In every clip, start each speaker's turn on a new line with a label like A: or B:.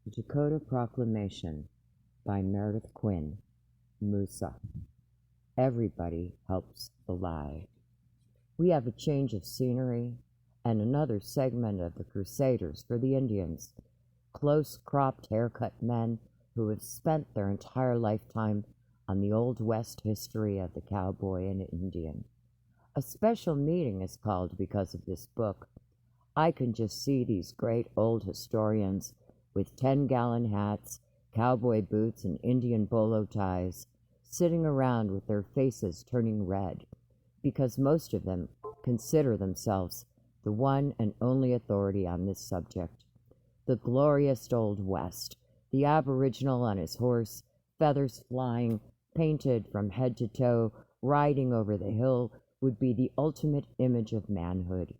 A: The Dakota Proclamation by Meredith Quinn, Musa. Everybody helps the lie. We have a change of scenery and another segment of the Crusaders for the Indians, close-cropped haircut men who have spent their entire lifetime on the Old West history of the cowboy and Indian. A special meeting is called because of this book. I can just see these great old historians with 10-gallon hats, cowboy boots, and Indian bolo ties, sitting around with their faces turning red, because most of them consider themselves the one and only authority on this subject. The glorious Old West, the aboriginal on his horse, feathers flying, painted from head to toe, riding over the hill, would be the ultimate image of manhood.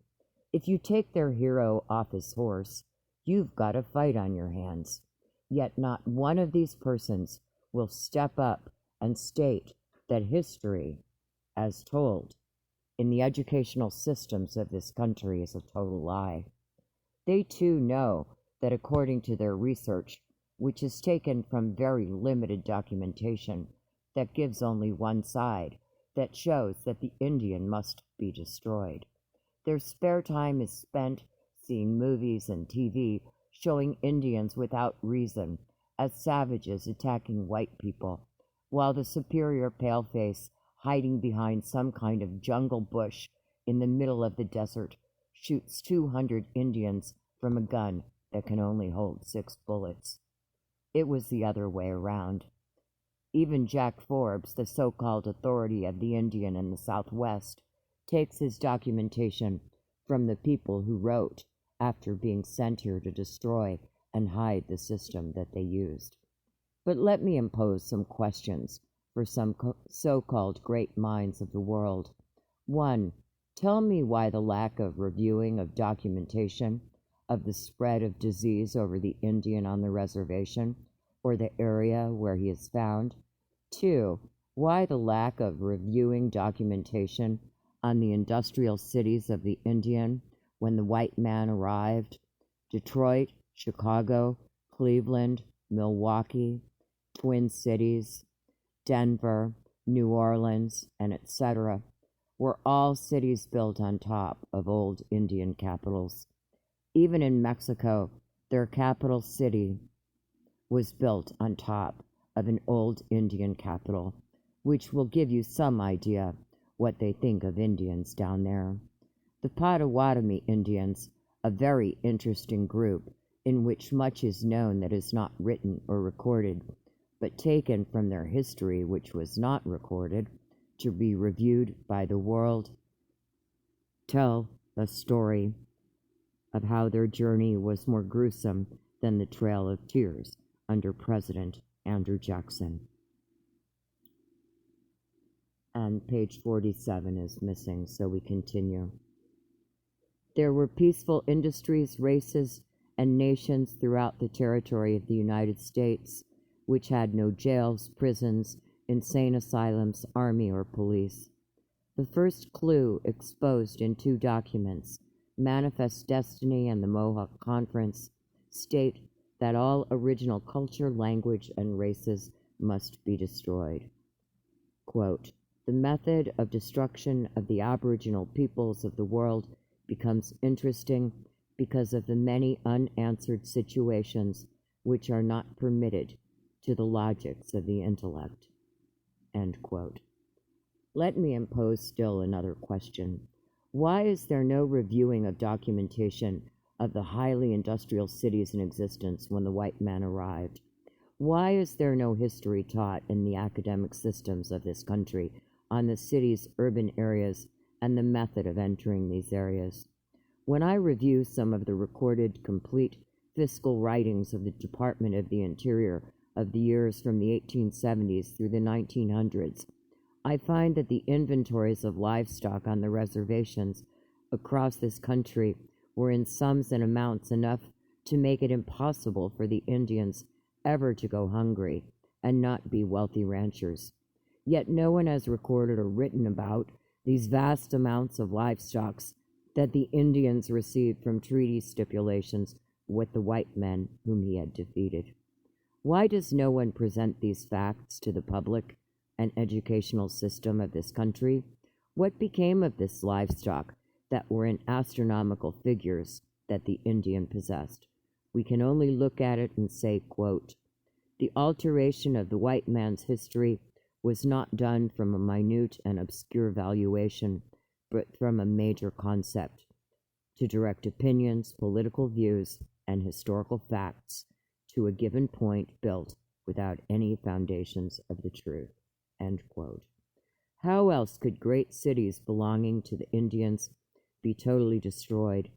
A: If you take their hero off his horse, you've got a fight on your hands. Yet not one of these persons will step up and state that history, as told in the educational systems of this country, is a total lie. They too know that according to their research, which is taken from very limited documentation that gives only one side, that shows that the Indian must be destroyed. Their spare time is spent seeing movies and TV showing Indians without reason as savages attacking white people, while the superior paleface, hiding behind some kind of jungle bush in the middle of the desert, shoots 200 Indians from a gun that can only hold 6 bullets. It was the other way around. Even Jack Forbes, the so-called authority of the Indian in the Southwest, takes his documentation from the people who wrote after being sent here to destroy and hide the system that they used. But let me impose some questions for some so-called great minds of the world. 1. Tell me why the lack of reviewing of documentation of the spread of disease over the Indian on the reservation or the area where he is found. 2. Why the lack of reviewing documentation on the industrial cities of the Indian when the white man arrived: Detroit, Chicago, Cleveland, Milwaukee, Twin Cities, Denver, New Orleans, and etc., were all cities built on top of old Indian capitals. Even in Mexico, their capital city was built on top of an old Indian capital, which will give you some idea what they think of Indians down there. The Potawatomi Indians, a very interesting group in which much is known that is not written or recorded, but taken from their history which was not recorded to be reviewed by the world, tell the story of how their journey was more gruesome than the Trail of Tears under President Andrew Jackson. And page 47 is missing, so we continue. There were peaceful industries, races, and nations throughout the territory of the United States which had no jails, prisons, insane asylums, army, or police. The first clue exposed in 2 documents, Manifest Destiny and the Mohawk Conference, state that all original culture, language, and races must be destroyed. Quote, the method of destruction of the Aboriginal peoples of the world becomes interesting because of the many unanswered situations which are not permitted to the logics of the intellect. End quote. Let me impose still another question. Why is there no reviewing of documentation of the highly industrial cities in existence when the white man arrived? Why is there no history taught in the academic systems of this country on the city's urban areas and the method of entering these areas? When I review some of the recorded, complete fiscal writings of the Department of the Interior of the years from the 1870s through the 1900s, I find that the inventories of livestock on the reservations across this country were in sums and amounts enough to make it impossible for the Indians ever to go hungry and not be wealthy ranchers. Yet no one has recorded or written about these vast amounts of livestock that the Indians received from treaty stipulations with the white men whom he had defeated. Why does no one present these facts to the public and educational system of this country? What became of this livestock that were in astronomical figures that the Indian possessed? We can only look at it and say, quote, "The alteration of the white man's history was not done from a minute and obscure valuation, but from a major concept, to direct opinions, political views, and historical facts to a given point built without any foundations of the truth." End quote. How else could great cities belonging to the Indians be totally destroyed,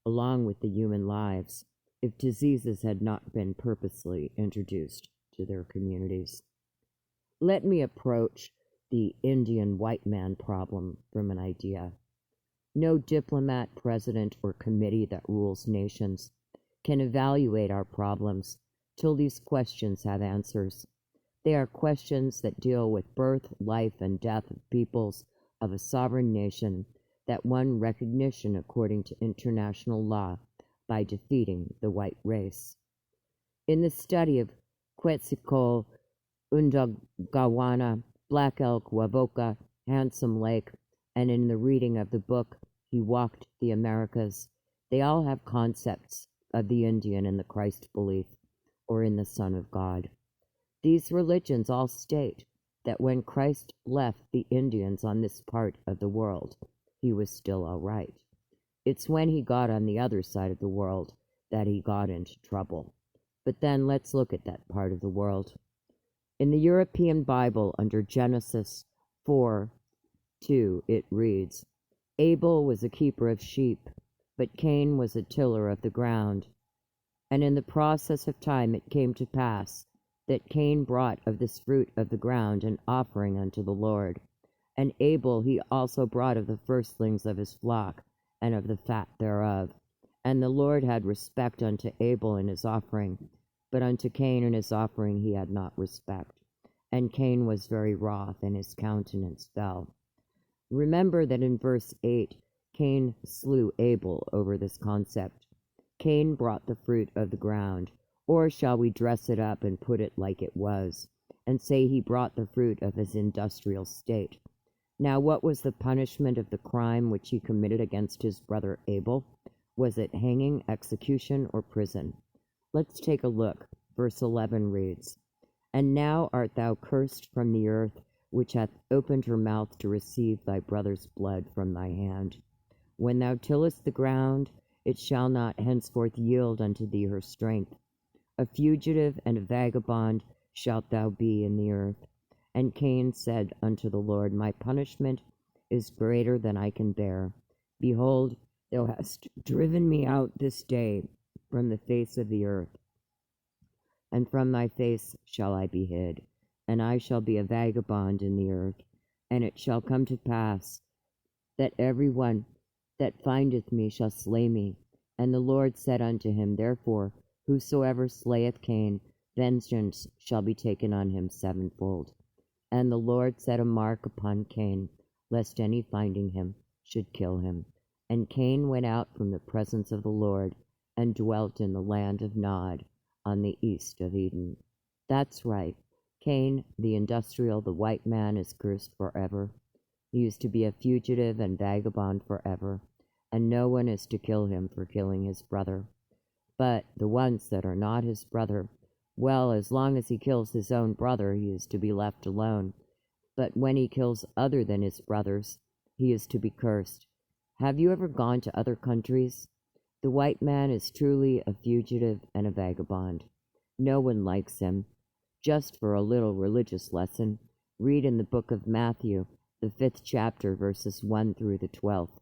A: along with the human lives, if diseases had not been purposely introduced to their communities? Let me approach the Indian white man problem from an idea. No diplomat, president, or committee that rules nations can evaluate our problems till these questions have answers. They are questions that deal with birth, life, and death of peoples of a sovereign nation that won recognition according to international law by defeating the white race. In the study of Quetzalcoatl, Undagawana, Black Elk, Wavoka, Handsome Lake, and in the reading of the book He Walked the Americas, they all have concepts of the Indian in the Christ belief or in the Son of God. These religions all state that when Christ left the Indians on this part of the world, he was still all right. It's when he got on the other side of the world that he got into trouble. But then let's look at that part of the world. In the European Bible, under Genesis 4:2, it reads, "Abel was a keeper of sheep, but Cain was a tiller of the ground. And in the process of time it came to pass that Cain brought of this fruit of the ground an offering unto the Lord. And Abel he also brought of the firstlings of his flock, and of the fat thereof. And the Lord had respect unto Abel and his offering, but unto Cain and his offering he had not respect. And Cain was very wroth, and his countenance fell." Remember that in verse 8, Cain slew Abel over this concept. Cain brought the fruit of the ground, or shall we dress it up and put it like it was, and say he brought the fruit of his industrial state? Now, what was the punishment of the crime which he committed against his brother Abel? Was it hanging, execution, or prison? Let's take a look. Verse 11 reads, "And now art thou cursed from the earth, which hath opened her mouth to receive thy brother's blood from thy hand. When thou tillest the ground, it shall not henceforth yield unto thee her strength. A fugitive and a vagabond shalt thou be in the earth." And Cain said unto the Lord, "My punishment is greater than I can bear. Behold, thou hast driven me out this day from the face of the earth, and from thy face shall I be hid, and I shall be a vagabond in the earth. And it shall come to pass that every one that findeth me shall slay me." And the Lord said unto him, "Therefore, whosoever slayeth Cain, vengeance shall be taken on him sevenfold." And the Lord set a mark upon Cain, lest any finding him should kill him. And Cain went out from the presence of the Lord, and dwelt in the land of Nod, on the east of Eden. That's right. Cain, the industrial, the white man, is cursed forever. He is to be a fugitive and vagabond forever, and no one is to kill him for killing his brother. But the ones that are not his brother, well, as long as he kills his own brother, he is to be left alone. But when he kills other than his brothers, he is to be cursed. Have you ever gone to other countries? The white man is truly a fugitive and a vagabond. No one likes him. Just for a little religious lesson, read in the book of Matthew, the 5th chapter, verses 1 through the 12th.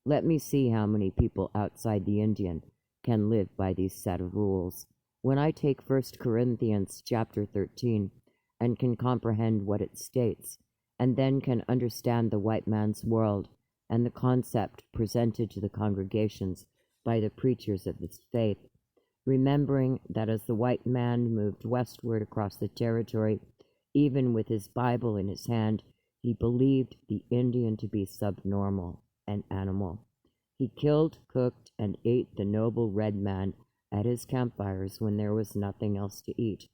A: Let me see how many people outside the Indian can live by these set of rules. When I take 1 Corinthians chapter 13 and can comprehend what it states, and then can understand the white man's world and the concept presented to the congregations by the preachers of this faith, remembering that as the white man moved westward across the territory, even with his Bible in his hand, he believed the Indian to be subnormal and animal. He killed, cooked, and ate the noble red man at his campfires when there was nothing else to eat.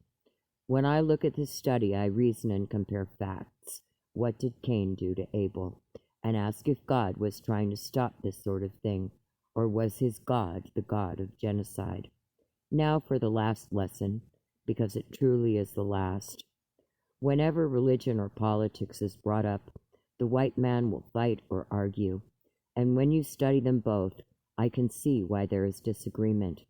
A: When I look at this study, I reason and compare facts. What did Cain do to Abel? And ask if God was trying to stop this sort of thing, or was his God the God of genocide? Now for the last lesson, because it truly is the last. Whenever religion or politics is brought up, the white man will fight or argue. And when you study them both, I can see why there is disagreement.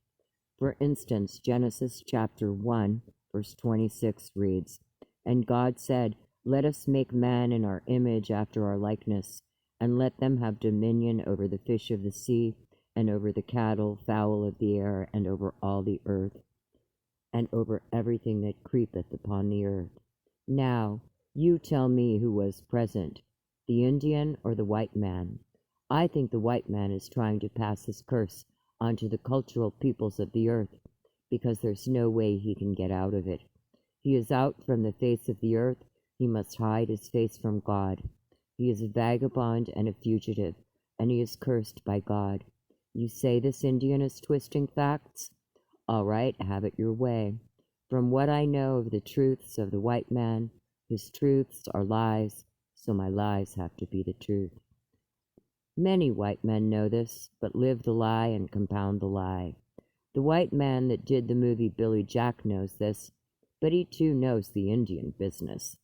A: For instance, Genesis chapter 1, verse 26 reads, "And God said, Let us make man in our image after our likeness, and let them have dominion over the fish of the sea, and over the cattle, fowl of the air, and over all the earth, and over everything that creepeth upon the earth." Now, you tell me who was present, the Indian or the white man? I think the white man is trying to pass his curse onto the cultural peoples of the earth, because there's no way he can get out of it. He is out from the face of the earth. He must hide his face from God. He is a vagabond and a fugitive, and he is cursed by God. You say this Indian is twisting facts? All right, have it your way. From what I know of the truths of the white man, his truths are lies, so my lies have to be the truth. Many white men know this, but live the lie and compound the lie. The white man that did the movie Billy Jack knows this, but he too knows the Indian business.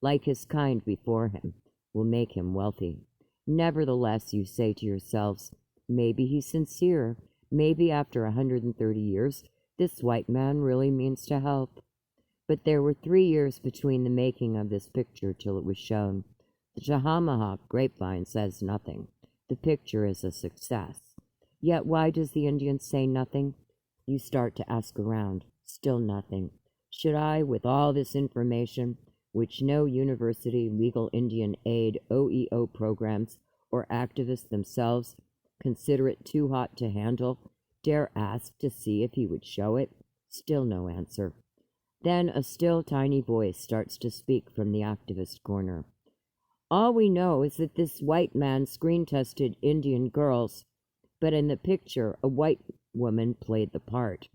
A: Like his kind before him, will make him wealthy. Nevertheless, you say to yourselves, maybe he's sincere. Maybe after 130 years, this white man really means to help. But there were 3 years between the making of this picture till it was shown. The Tomahawk grapevine says nothing. The picture is a success. Yet why does the Indian say nothing? You start to ask around. Still nothing. Should I, with all this information, which no university, legal Indian aid, OEO programs, or activists themselves consider it too hot to handle, dare ask to see if he would show it? Still no answer. Then a still tiny voice starts to speak from the activist corner. All we know is that this white man screen-tested Indian girls, but in the picture, a white woman played the part.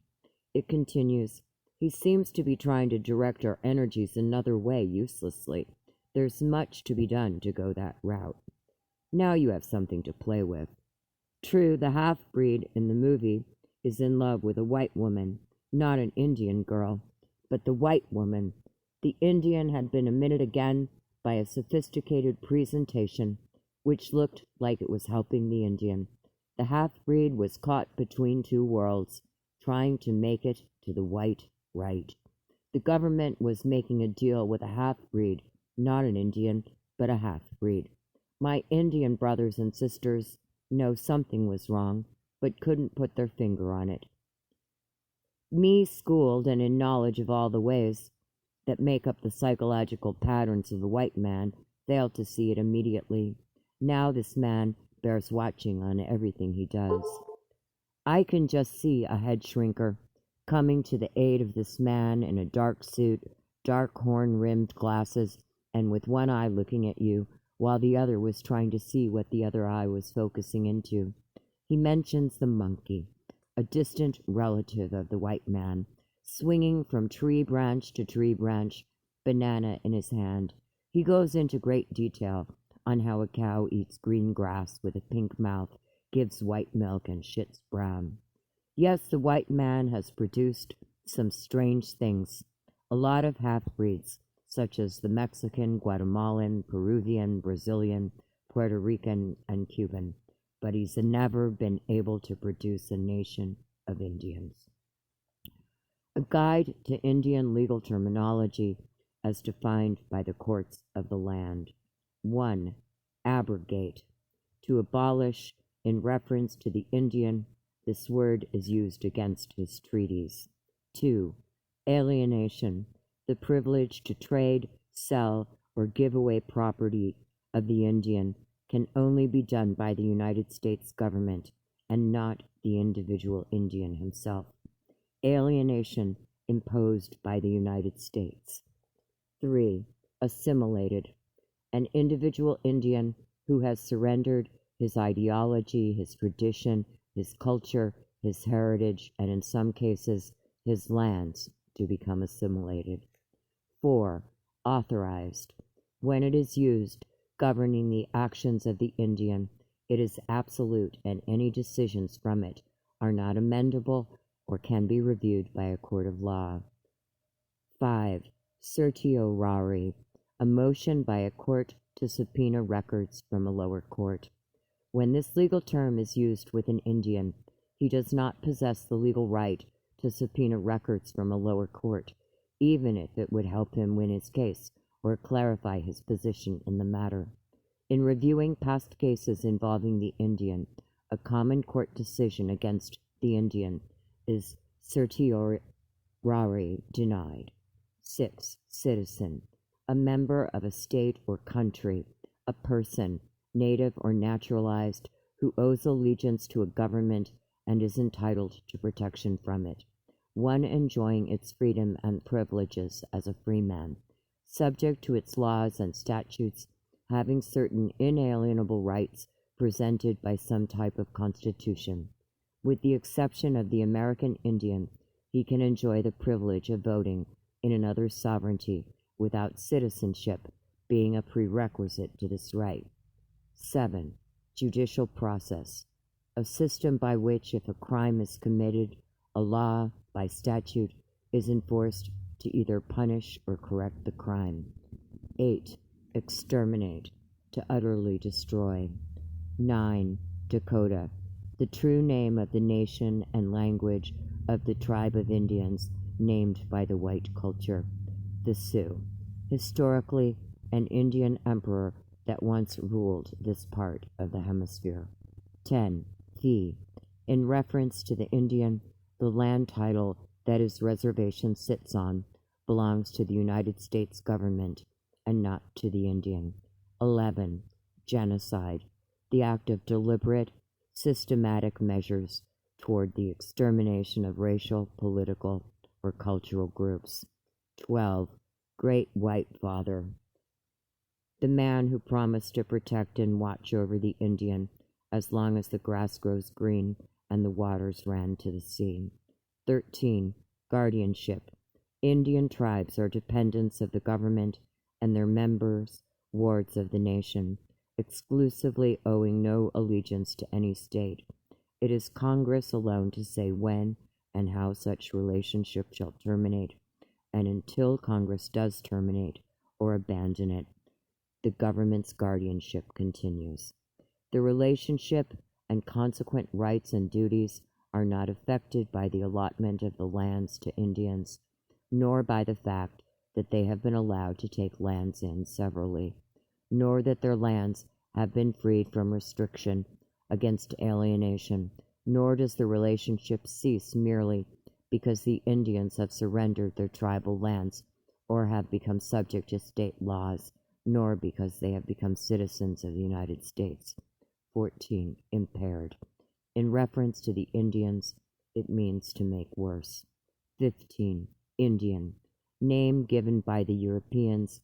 A: It continues, he seems to be trying to direct our energies another way uselessly. There's much to be done to go that route. Now you have something to play with. True, the half-breed in the movie is in love with a white woman, not an Indian girl, but the white woman. The Indian had been admitted again by a sophisticated presentation, which looked like it was helping the Indian. The half-breed was caught between two worlds, trying to make it to the white right. The government was making a deal with a half-breed, not an Indian, but a half-breed. My Indian brothers and sisters know something was wrong, but couldn't put their finger on it. Me, schooled and in knowledge of all the ways that make up the psychological patterns of the white man, failed to see it immediately. Now this man bears watching on everything he does. I can just see a head shrinker coming to the aid of this man in a dark suit, dark horn-rimmed glasses, and with one eye looking at you, while the other was trying to see what the other eye was focusing into. He mentions the monkey, a distant relative of the white man, swinging from tree branch to tree branch, banana in his hand. He goes into great detail on how a cow eats green grass with a pink mouth, gives white milk, and shits brown. Yes, the white man has produced some strange things. A lot of half-breeds, such as the Mexican, Guatemalan, Peruvian, Brazilian, Puerto Rican, and Cuban. But he's never been able to produce a nation of Indians. A guide to Indian legal terminology as defined by the courts of the land. 1. Abrogate. To abolish, in reference to the Indian, this word is used against his treaties. 2. Alienation. The privilege to trade, sell, or give away property of the Indian can only be done by the United States government and not the individual Indian himself. Alienation imposed by the United States. 3. Assimilated. An individual Indian who has surrendered his ideology, his tradition, his culture, his heritage, and in some cases, his lands to become assimilated. 4. Authorized. When it is used governing the actions of the Indian, it is absolute, and any decisions from it are not amendable or can be reviewed by a court of law. 5. Certiorari. A motion by a court to subpoena records from a lower court. When this legal term is used with an Indian, he does not possess the legal right to subpoena records from a lower court, even if it would help him win his case or clarify his position in the matter. In reviewing past cases involving the Indian, a common court decision against the Indian is certiorari denied. 6. Citizen. A member of a state or country, a person, native or naturalized, who owes allegiance to a government and is entitled to protection from it, one enjoying its freedom and privileges as a free man, subject to its laws and statutes, having certain inalienable rights presented by some type of constitution. With the exception of the American Indian, he can enjoy the privilege of voting in another's sovereignty without citizenship being a prerequisite to this right. 7. Judicial process. A system by which, if a crime is committed, a law, by statute, is enforced to either punish or correct the crime. 8. Exterminate. To utterly destroy. 9. Dakota. The true name of the nation and language of the tribe of Indians named by the white culture, the Sioux. Historically, an Indian emperor that once ruled this part of the hemisphere. 10. Fee. In reference to the Indian, the land title that his reservation sits on belongs to the United States government and not to the Indian. 11. Genocide. The act of deliberate, systematic measures toward the extermination of racial, political, or cultural groups. 12. Great White Father. The man who promised to protect and watch over the Indian as long as the grass grows green and the waters ran to the sea. 13. Guardianship. Indian tribes are dependents of the government and their members, wards of the nation, exclusively owing no allegiance to any state. It is Congress alone to say when and how such relationship shall terminate, and until Congress does terminate or abandon it, the government's guardianship continues. The relationship and consequent rights and duties are not affected by the allotment of the lands to Indians, nor by the fact that they have been allowed to take lands in severally, nor that their lands have been freed from restriction against alienation, nor does the relationship cease merely because the Indians have surrendered their tribal lands or have become subject to state laws, nor because they have become citizens of the United States. 14. Impaired. In reference to the Indians, it means to make worse. 15. Indian. Name given by the Europeans,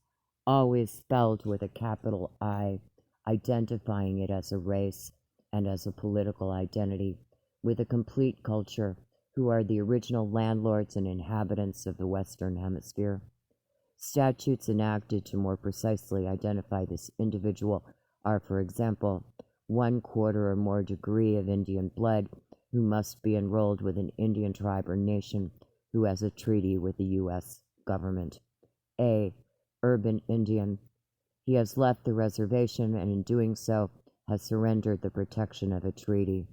A: always spelled with a capital I, identifying it as a race and as a political identity, with a complete culture, who are the original landlords and inhabitants of the Western Hemisphere. Statutes enacted to more precisely identify this individual are, for example, 1/4 or more degree of Indian blood, who must be enrolled with an Indian tribe or nation who has a treaty with the U.S. government. A. Urban Indian. He has left the reservation and in doing so has surrendered the protection of a treaty,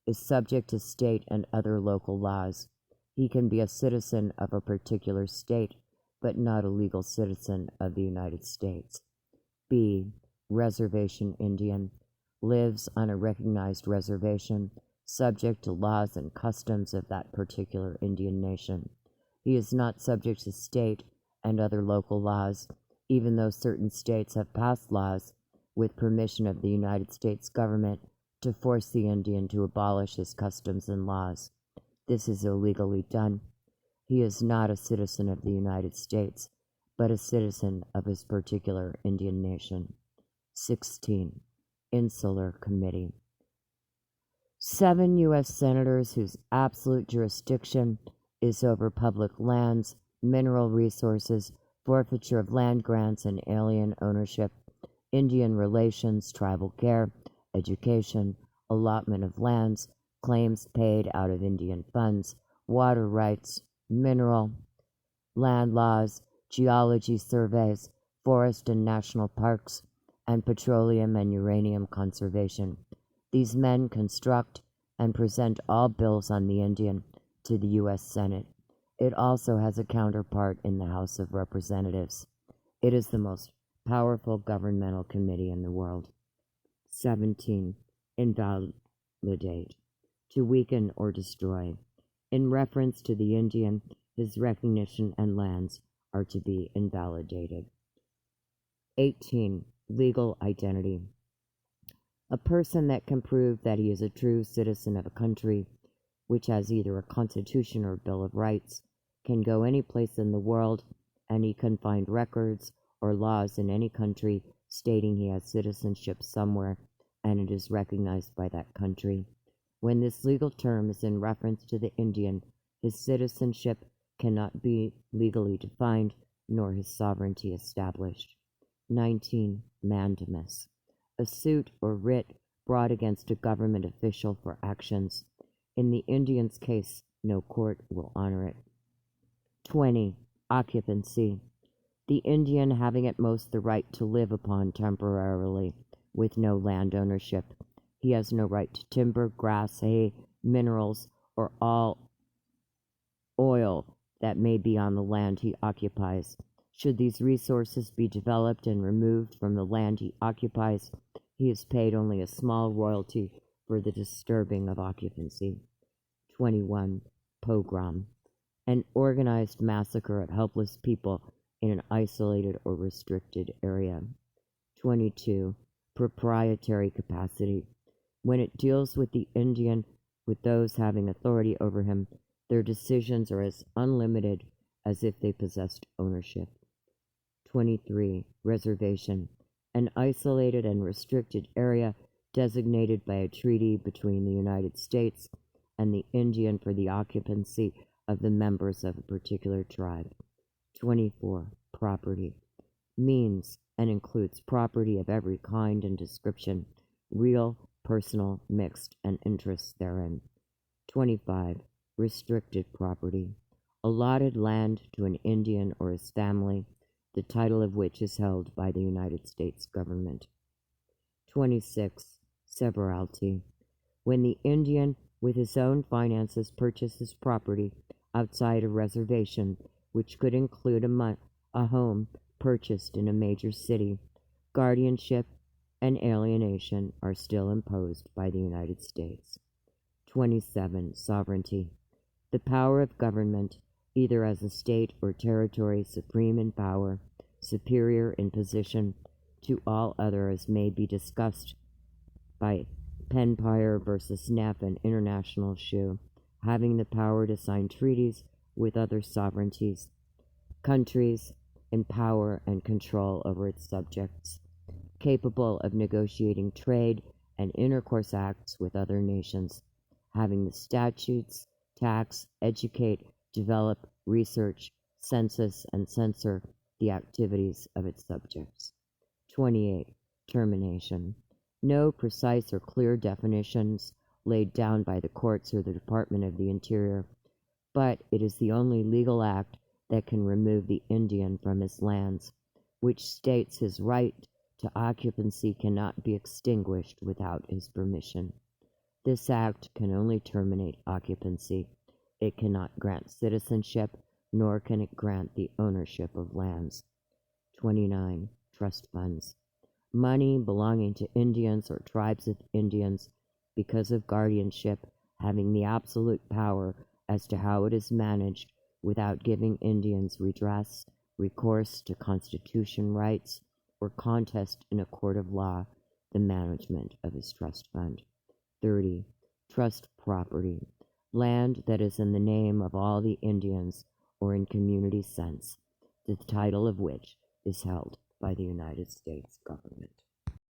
A: is subject to state and other local laws. He can be a citizen of a particular state, but not a legal citizen of the United States. B. Reservation Indian. Lives on a recognized reservation, subject to laws and customs of that particular Indian nation. He is not subject to state and other local laws, even though certain states have passed laws with permission of the United States government to force the Indian to abolish his customs and laws. This is illegally done. He is not a citizen of the United States, but a citizen of his particular Indian nation. 16. Insular Committee. 7 U.S. senators whose absolute jurisdiction is over public lands, mineral resources, forfeiture of land grants and alien ownership, Indian relations, tribal care, education, allotment of lands, claims paid out of Indian funds, water rights, mineral, land laws, geology surveys, forest and national parks, and petroleum and uranium conservation. These men construct and present all bills on the Indian to the U.S. Senate. It also has a counterpart in the House of Representatives. It is the most powerful governmental committee in the world. 17. Invalidate. To weaken or destroy. In reference to the Indian, his recognition and lands are to be invalidated. 18. Legal identity. A person that can prove that he is a true citizen of a country which has either a constitution or bill of rights can go any place in the world, and he can find records or laws in any country stating he has citizenship somewhere and it is recognized by that country. When this legal term is in reference to the Indian, his citizenship cannot be legally defined nor his sovereignty established. 19. Mandamus. A suit or writ brought against a government official for actions. In the Indian's case, no court will honor it. 20. Occupancy. The Indian having at most the right to live upon temporarily, with no land ownership. He has no right to timber, grass, hay, minerals, or all oil that may be on the land he occupies. Should these resources be developed and removed from the land he occupies, he is paid only a small royalty for the disturbing of occupancy. 21. Pogrom. An organized massacre of helpless people in an isolated or restricted area. 22. Proprietary capacity. When it deals with the Indian, with those having authority over him, their decisions are as unlimited as if they possessed ownership. 23. Reservation. An isolated and restricted area designated by a treaty between the United States and the Indian for the occupancy of the members of a particular tribe. 24. Property. Means and includes property of every kind and description, real, personal, mixed, and interests therein. 25. Restricted property. Allotted land to an Indian or his family, the title of which is held by the United States government. 26. Severalty. When the Indian, with his own finances, purchases property outside a reservation, which could include a home purchased in a major city, guardianship and alienation are still imposed by the United States. 27. Sovereignty. The power of government, either as a state or territory, supreme in power, superior in position to all others, may be discussed by Penpire versus Neff and International Shoe, having the power to sign treaties with other sovereignties, countries in power and control over its subjects, capable of negotiating trade and intercourse acts with other nations, having the statutes, tax, educate, develop, research, census, and censor the activities of its subjects. 28. Termination. No precise or clear definitions laid down by the courts or the Department of the Interior, but it is the only legal act that can remove the Indian from his lands, which states his right to occupancy cannot be extinguished without his permission. This act can only terminate occupancy. It cannot grant citizenship, nor can it grant the ownership of lands. 29. Trust funds. Money belonging to Indians or tribes of Indians because of guardianship, having the absolute power as to how it is managed without giving Indians redress, recourse to constitution rights, or contest in a court of law the management of his trust fund. 30. Trust property. Land that is in the name of all the Indians or in community sense, the title of which is held by the United States government.